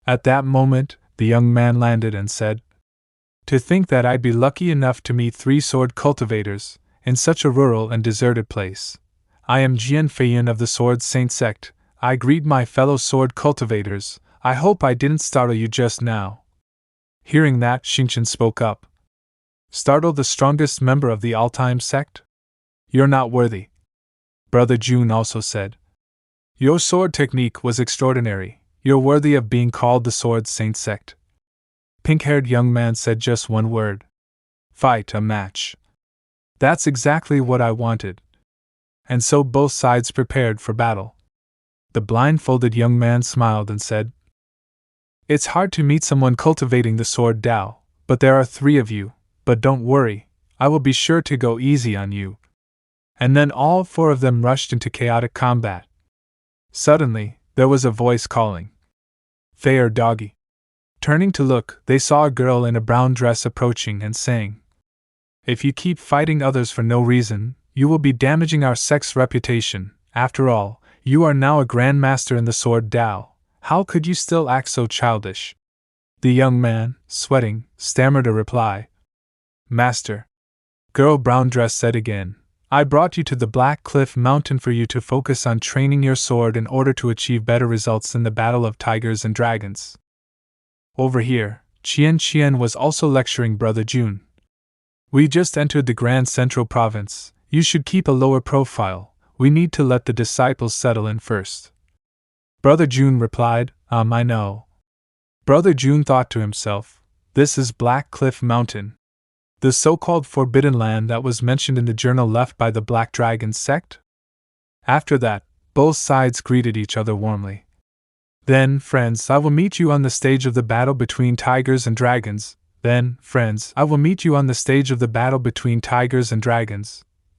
At that moment, the young man landed and said, "To think that I'd be lucky enough to meet 3 sword cultivators, in such a rural and deserted place. I am Jian Feiyan of the Sword Saint Sect. I greet my fellow sword cultivators. I hope I didn't startle you just now." Hearing that, Xingqian spoke up. "Startle the strongest member of the all-time sect? You're not worthy." Brother Jun also said, "Your sword technique was extraordinary. You're worthy of being called the Sword Saint Sect." Pink-haired young man said just one word. "Fight a match." That's exactly what I wanted. And so both sides prepared for battle. The blindfolded young man smiled and said, "It's hard to meet someone cultivating the sword Dao, but there are 3 of you. But don't worry, I will be sure to go easy on you." And then all 4 of them rushed into chaotic combat. Suddenly, there was a voice calling, "Fair doggy." Turning to look, they saw a girl in a brown dress approaching and saying, "If you keep fighting others for no reason, you will be damaging our sect's reputation. After all, you are now a grandmaster in the sword Dao. How could you still act so childish?" The young man, sweating, stammered a reply. "Master," girl brown dress said again, "I brought you to the Black Cliff Mountain for you to focus on training your sword in order to achieve better results in the battle of tigers and dragons." Over here, Qian was also lecturing Brother Jun. "We just entered the Grand Central Province. You should keep a lower profile. We need to let the disciples settle in first." Brother Jun replied, I know." Brother Jun thought to himself, "This is Black Cliff Mountain, the so-called Forbidden Land that was mentioned in the journal left by the Black Dragon sect?" After that, both sides greeted each other warmly. "Then, friends, I will meet you on the stage of the battle between tigers and dragons.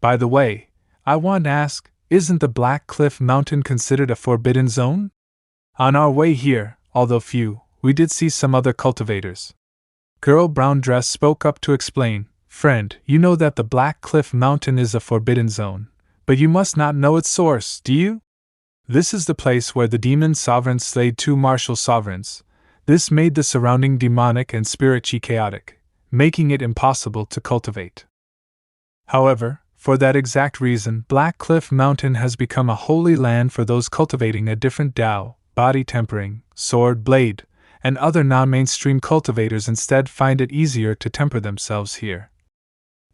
By the way, I want to ask, isn't the Black Cliff Mountain considered a forbidden zone? On our way here, although few, we did see some other cultivators." Girl brown dress spoke up to explain, "Friend, you know that the Black Cliff Mountain is a forbidden zone, but you must not know its source, do you? This is the place where the demon sovereigns slayed 2 martial sovereigns. This made the surrounding demonic and spirit-chi chaotic, making it impossible to cultivate. However, for that exact reason, Black Cliff Mountain has become a holy land for those cultivating a different Dao, body tempering, sword, blade, and other non-mainstream cultivators instead find it easier to temper themselves here.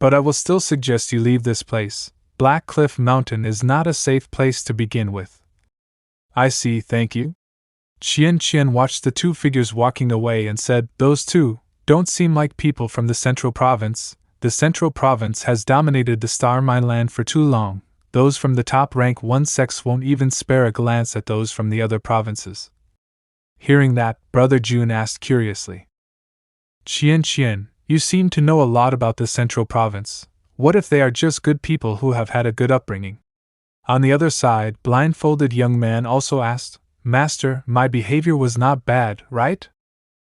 But I will still suggest you leave this place. Black Cliff Mountain is not a safe place to begin with." "I see, thank you." Qian watched the 2 figures walking away and said, "Those 2 don't seem like people from the Central Province. The Central Province has dominated the Star Mine Land for too long. Those from the top rank 1 sects won't even spare a glance at those from the other provinces." Hearing that, Brother Jun asked curiously, "Qian, you seem to know a lot about the Central Province. What if they are just good people who have had a good upbringing?" On the other side, blindfolded young man also asked, "Master, my behavior was not bad, right?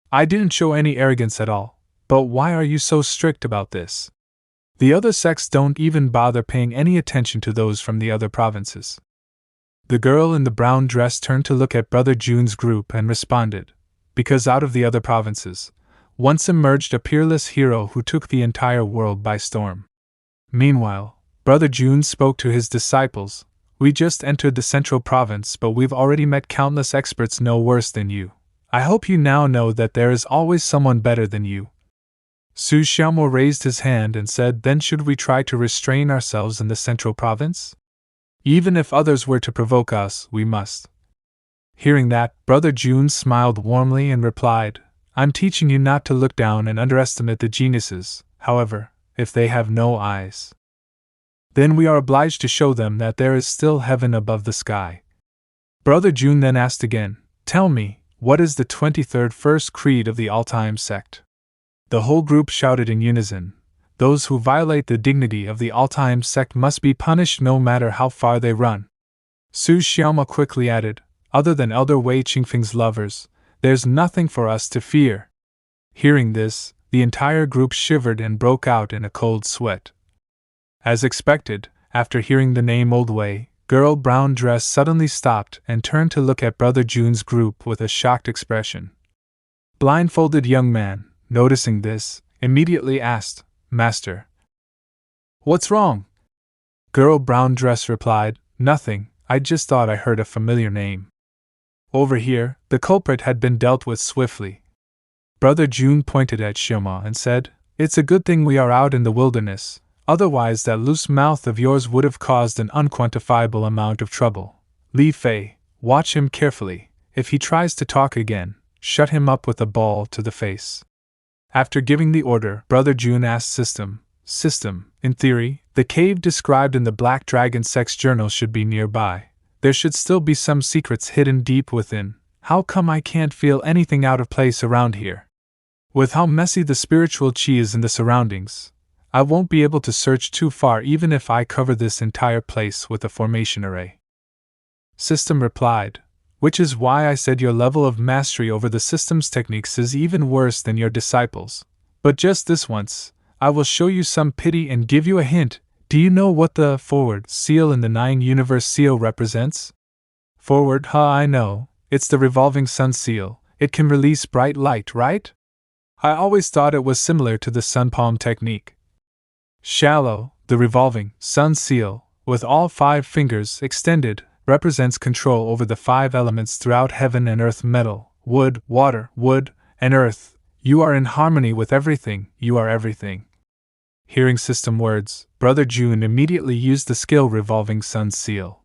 I didn't show any arrogance at all, but why are you so strict about this? The other sects don't even bother paying any attention to those from the other provinces." The girl in the brown dress turned to look at Brother Jun's group and responded, "Because out of the other provinces, once emerged a peerless hero who took the entire world by storm." Meanwhile, Brother Jun spoke to his disciples, "We just entered the Central Province, but we've already met countless experts no worse than you. I hope you now know that there is always someone better than you." Su Xiaomo raised his hand and said, "Then should we try to restrain ourselves in the Central Province? Even if others were to provoke us, we must." Hearing that, Brother Jun smiled warmly and replied, "I'm teaching you not to look down and underestimate the geniuses. However, if they have no eyes, then we are obliged to show them that there is still heaven above the sky." Brother Jun then asked again, "Tell me, what is the 23rd first creed of the all-time sect?" The whole group shouted in unison, "Those who violate the dignity of the all-time sect must be punished no matter how far they run." Su Xiaoma quickly added, "Other than Elder Wei Qingfeng's lovers, there's nothing for us to fear." Hearing this, the entire group shivered and broke out in a cold sweat. As expected, after hearing the name Old Wei, girl brown dress suddenly stopped and turned to look at Brother Jun's group with a shocked expression. Blindfolded young man, noticing this, immediately asked, Master, what's wrong? Girl brown dress replied, Nothing, I just thought I heard a familiar name. Over here, the culprit had been dealt with swiftly. Brother June pointed at Xiaoma and said, It's a good thing we are out in the wilderness, otherwise that loose mouth of yours would have caused an unquantifiable amount of trouble. Li Fei, watch him carefully. If he tries to talk again, shut him up with a ball to the face. After giving the order, Brother June asked System, in theory, the cave described in the Black Dragon Sex Journal should be nearby. There should still be some secrets hidden deep within. How come I can't feel anything out of place around here? With how messy the spiritual chi is in the surroundings, I won't be able to search too far even if I cover this entire place with a formation array. System replied, Which is why I said your level of mastery over the system's techniques is even worse than your disciples. But just this once, I will show you some pity and give you a hint. Do you know what the forward seal in the Nine Universe seal represents? Forward, I know. It's the revolving sun seal. It can release bright light, right? I always thought it was similar to the sun palm technique. Shallow, the revolving sun seal, with all 5 fingers extended, represents control over the 5 elements throughout heaven and earth: metal, wood, water, wood, and earth. You are in harmony with everything, you are everything. Hearing System words, Brother June immediately used the skill revolving sun seal.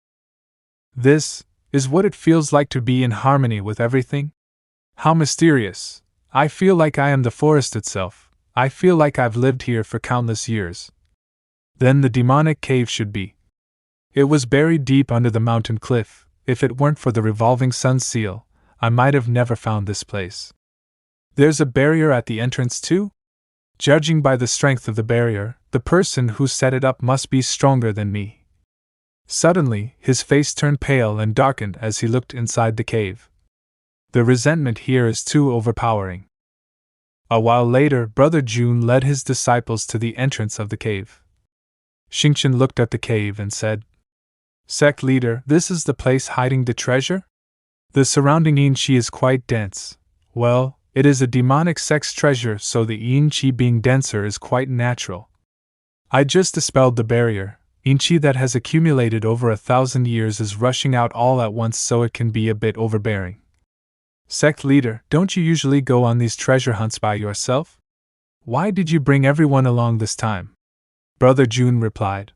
This is what it feels like to be in harmony with everything? How mysterious. I feel like I am the forest itself. I feel like I've lived here for countless years. Then the demonic cave should be. It was buried deep under the mountain cliff. If it weren't for the revolving sun seal, I might have never found this place. There's a barrier at the entrance too? Judging by the strength of the barrier, the person who set it up must be stronger than me. Suddenly, his face turned pale and darkened as he looked inside the cave. The resentment here is too overpowering. A while later, Brother June led his disciples to the entrance of the cave. Xingqian looked at the cave and said, Sect Leader, this is the place hiding the treasure? The surrounding yin qi is quite dense. Well, it is a demonic sex treasure, so the yin qi being denser is quite natural. I just dispelled the barrier. Yin qi that has accumulated over 1,000 years is rushing out all at once, so it can be a bit overbearing. Sect Leader, don't you usually go on these treasure hunts by yourself? Why did you bring everyone along this time? Brother June replied.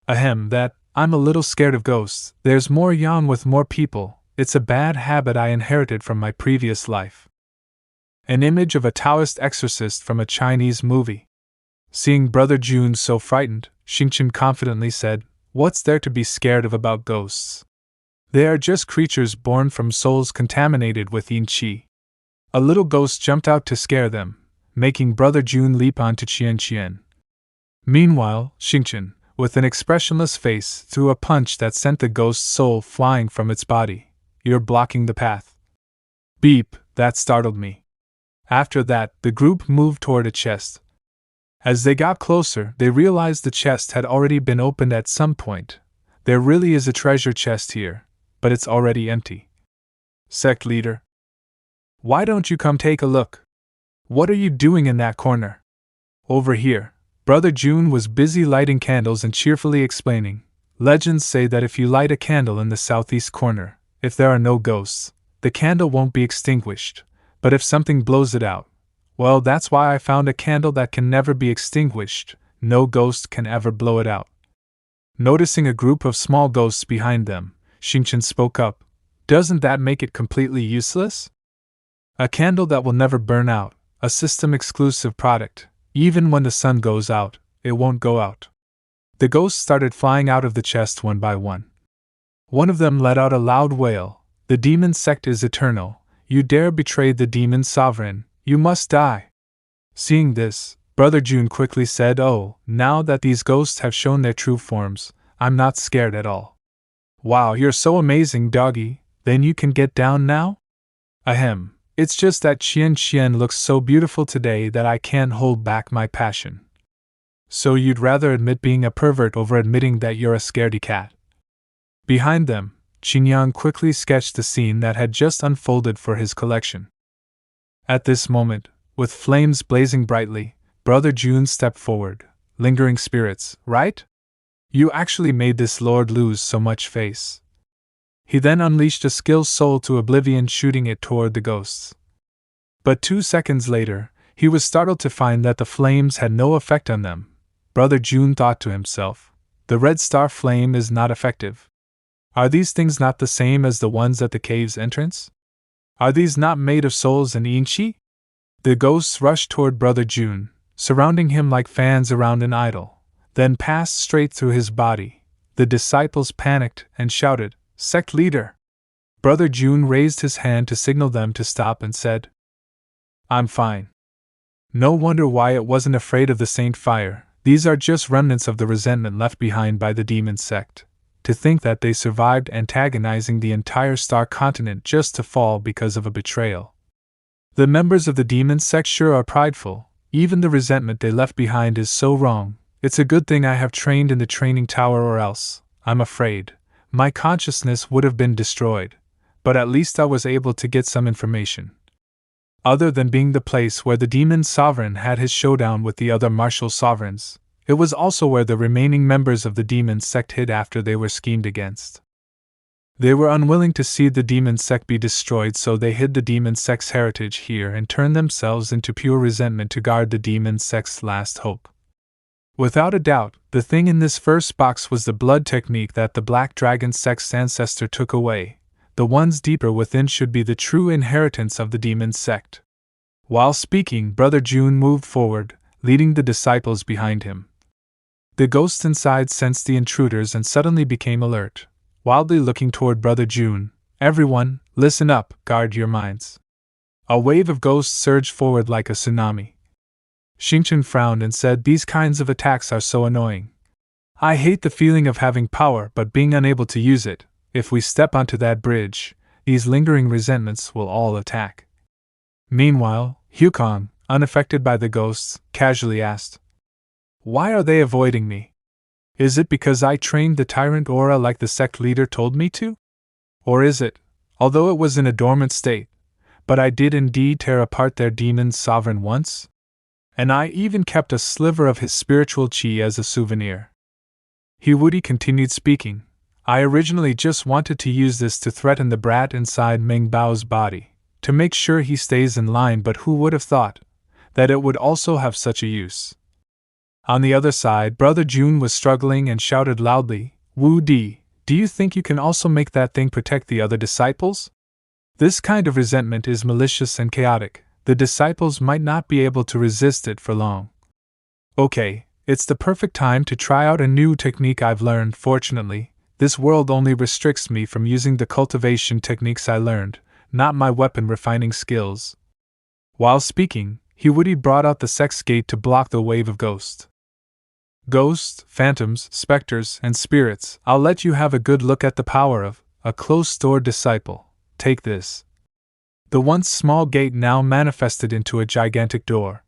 That, I'm a little scared of ghosts. There's more yang with more people. It's a bad habit I inherited from my previous life. An image of a Taoist exorcist from a Chinese movie. Seeing Brother June so frightened, Xingqian confidently said, What's there to be scared of about ghosts? They are just creatures born from souls contaminated with yin qi. A little ghost jumped out to scare them, making Brother June leap onto Qian. Meanwhile, Xingqian, with an expressionless face, threw a punch that sent the ghost's soul flying from its body. You're blocking the path. Beep, that startled me. After that, the group moved toward a chest. As they got closer, they realized the chest had already been opened at some point. There really is a treasure chest here, but it's already empty. Sect Leader, why don't you come take a look? What are you doing in that corner? Over here. Brother June was busy lighting candles and cheerfully explaining. Legends say that if you light a candle in the southeast corner, if there are no ghosts, the candle won't be extinguished. But if something blows it out, well, that's why I found a candle that can never be extinguished. No ghost can ever blow it out. Noticing a group of small ghosts behind them, Xingqian spoke up. Doesn't that make it completely useless? A candle that will never burn out, a system-exclusive product. Even when the sun goes out, it won't go out. The ghosts started flying out of the chest one by one. One of them let out a loud wail. The demon sect is eternal. You dare betray the demon sovereign, you must die. Seeing this, Brother June quickly said, Oh, now that these ghosts have shown their true forms, I'm not scared at all. Wow, you're so amazing, doggy, then you can get down now? It's just that Qian looks so beautiful today that I can't hold back my passion. So you'd rather admit being a pervert over admitting that you're a scaredy cat? Behind them, Qingyang quickly sketched the scene that had just unfolded for his collection. At this moment, with flames blazing brightly, Brother June stepped forward. Lingering spirits, right? You actually made this lord lose so much face. He then unleashed a skilled soul to oblivion, shooting it toward the ghosts. But 2 seconds later, he was startled to find that the flames had no effect on them. Brother June thought to himself, the red star flame is not effective. Are these things not the same as the ones at the cave's entrance? Are these not made of souls and inchi? The ghosts rushed toward Brother June, surrounding him like fans around an idol, then passed straight through his body. The disciples panicked and shouted, "Sect Leader!" Brother June raised his hand to signal them to stop and said, "I'm fine." No wonder why it wasn't afraid of the Saint Fire. These are just remnants of the resentment left behind by the demon sect. To think that they survived antagonizing the entire star continent just to fall because of a betrayal. The members of the demon sect sure are prideful. Even the resentment they left behind is so wrong. It's a good thing I have trained in the training tower, or else, I'm afraid, my consciousness would have been destroyed. But at least I was able to get some information. Other than being the place where the demon sovereign had his showdown with the other martial sovereigns, it was also where the remaining members of the demon sect hid after they were schemed against. They were unwilling to see the demon sect be destroyed, so they hid the demon sect's heritage here and turned themselves into pure resentment to guard the demon sect's last hope. Without a doubt, the thing in this first box was the blood technique that the Black Dragon sect's ancestor took away. The ones deeper within should be the true inheritance of the demon sect. While speaking, Brother June moved forward, leading the disciples behind him. The ghosts inside sensed the intruders and suddenly became alert, wildly looking toward Brother June. "Everyone, listen up, guard your minds." A wave of ghosts surged forward like a tsunami. Xingchen frowned and said, "These kinds of attacks are so annoying. I hate the feeling of having power but being unable to use it. If we step onto that bridge, these lingering resentments will all attack." Meanwhile, Hukong, unaffected by the ghosts, casually asked, "Why are they avoiding me? Is it because I trained the tyrant aura like the sect leader told me to? Or is it, although it was in a dormant state, but I did indeed tear apart their demon sovereign once? And I even kept a sliver of his spiritual chi as a souvenir." Hiwudi continued speaking. "I originally just wanted to use this to threaten the brat inside Meng Bao's body, to make sure he stays in line, but who would have thought that it would also have such a use?" On the other side, Brother June was struggling and shouted loudly, "Wu Di, do you think you can also make that thing protect the other disciples? This kind of resentment is malicious and chaotic. The disciples might not be able to resist it for long." "Okay, it's the perfect time to try out a new technique I've learned. Fortunately, this world only restricts me from using the cultivation techniques I learned, not my weapon refining skills." While speaking, Hiwudi brought out the sex gate to block the wave of ghosts. "Ghosts, phantoms, specters, and spirits, I'll let you have a good look at the power of a closed-door disciple. Take this." The once small gate now manifested into a gigantic door.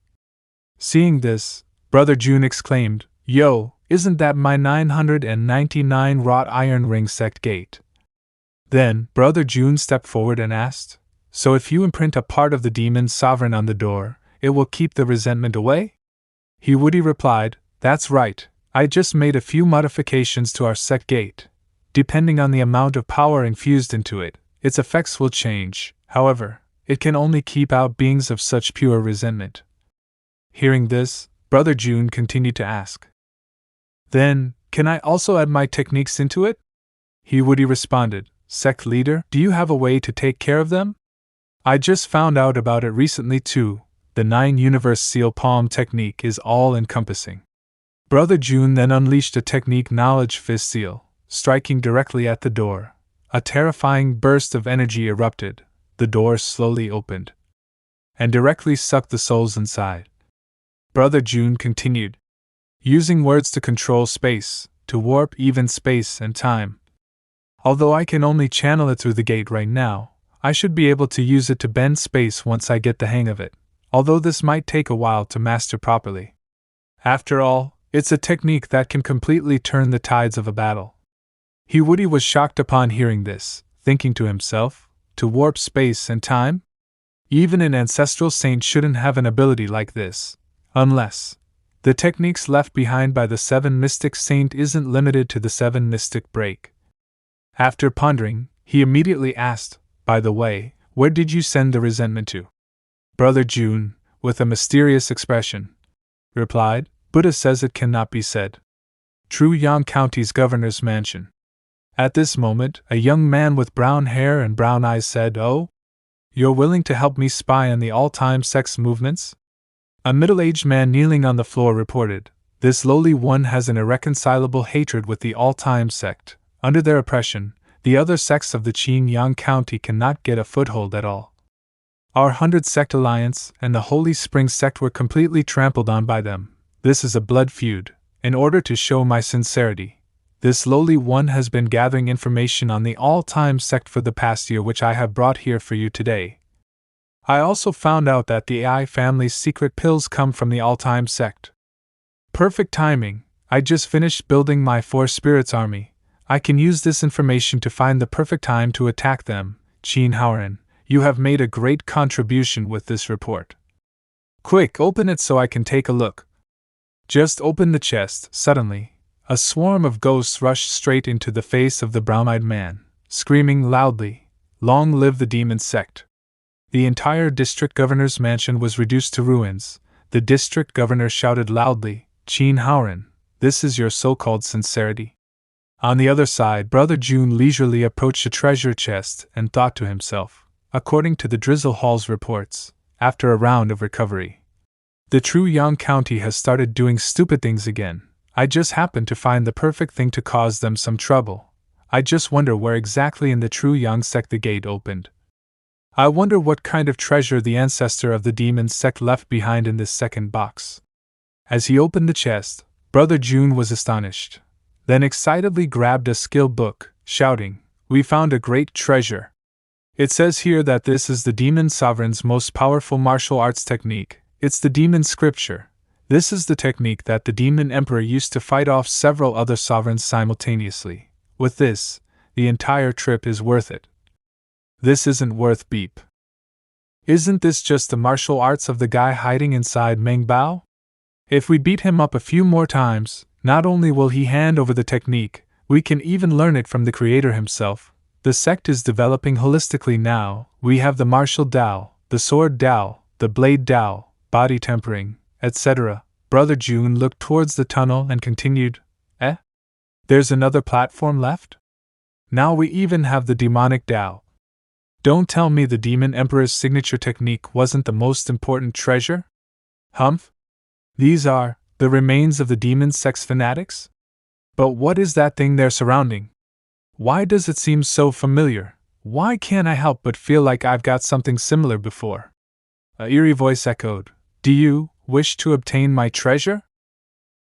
Seeing this, Brother June exclaimed, "Yo, isn't that my 999 wrought iron ring sect gate?" Then, Brother June stepped forward and asked, "So if you imprint a part of the demon sovereign on the door, it will keep the resentment away?" Hiwudi replied, "That's right, I just made a few modifications to our sect gate. Depending on the amount of power infused into it, its effects will change. However, it can only keep out beings of such pure resentment." Hearing this, Brother June continued to ask, "Then, can I also add my techniques into it?" Hiwudi responded, "Sect Leader, do you have a way to take care of them? I just found out about it recently too. The 9 Universe Seal Palm technique is all-encompassing." Brother June then unleashed a technique knowledge fist seal, striking directly at the door. A terrifying burst of energy erupted. The door slowly opened and directly sucked the souls inside. Brother June continued, using words to control space, to warp even space and time. "Although I can only channel it through the gate right now, I should be able to use it to bend space once I get the hang of it, although this might take a while to master properly. After all, it's a technique that can completely turn the tides of a battle." Hiwudi was shocked upon hearing this, thinking to himself, to warp space and time? Even an ancestral saint shouldn't have an ability like this, unless the techniques left behind by the 7 mystic saint isn't limited to the 7 mystic break. After pondering, he immediately asked, by the way, where did you send the resentment to? Brother June, with a mysterious expression, replied, Buddha says it cannot be said. True Yang County's governor's mansion. At this moment, a young man with brown hair and brown eyes said, Oh? You're willing to help me spy on the all-time sex movements? A middle-aged man kneeling on the floor reported, This lowly one has an irreconcilable hatred with the all-time sect. Under their oppression, the other sects of the Yang County cannot get a foothold at all. Our 100 Sect Alliance and the Holy Spring Sect were completely trampled on by them. This is a blood feud. In order to show my sincerity, this lowly one has been gathering information on the all-time sect for the past year, which I have brought here for you today. I also found out that the AI family's secret pills come from the all-time sect. Perfect timing. I just finished building my 4 spirits army. I can use this information to find the perfect time to attack them. Qin Haoren, you have made a great contribution with this report. Quick, open it so I can take a look. Just open the chest. Suddenly, a swarm of ghosts rushed straight into the face of the brown-eyed man, screaming loudly, Long live the demon sect! The entire district governor's mansion was reduced to ruins. The district governor shouted loudly, Qin Haoren, this is your so-called sincerity? On the other side, Brother June leisurely approached a treasure chest and thought to himself, according to the Drizzle Hall's reports, after a round of recovery, the true Yang County has started doing stupid things again. I just happened to find the perfect thing to cause them some trouble. I just wonder where exactly in the true Yang sect the gate opened. I wonder what kind of treasure the ancestor of the demon sect left behind in this second box. As he opened the chest, Brother June was astonished, then excitedly grabbed a skill book, shouting, We found a great treasure. It says here that this is the demon sovereign's most powerful martial arts technique. It's the demon scripture. This is the technique that the demon emperor used to fight off several other sovereigns simultaneously. With this, the entire trip is worth it. This isn't worth beep. Isn't this just the martial arts of the guy hiding inside Meng Bao? If we beat him up a few more times, not only will he hand over the technique, we can even learn it from the creator himself. The sect is developing holistically now. We have the martial Dao, the sword Dao, the blade Dao, body tempering, etc. Brother June looked towards the tunnel and continued, There's another platform left? Now we even have the demonic Dao. Don't tell me the demon emperor's signature technique wasn't the most important treasure? Humph? These are the remains of the demon sex fanatics? But what is that thing they're surrounding? Why does it seem so familiar? Why can't I help but feel like I've got something similar before? A eerie voice echoed, Do you wish to obtain my treasure?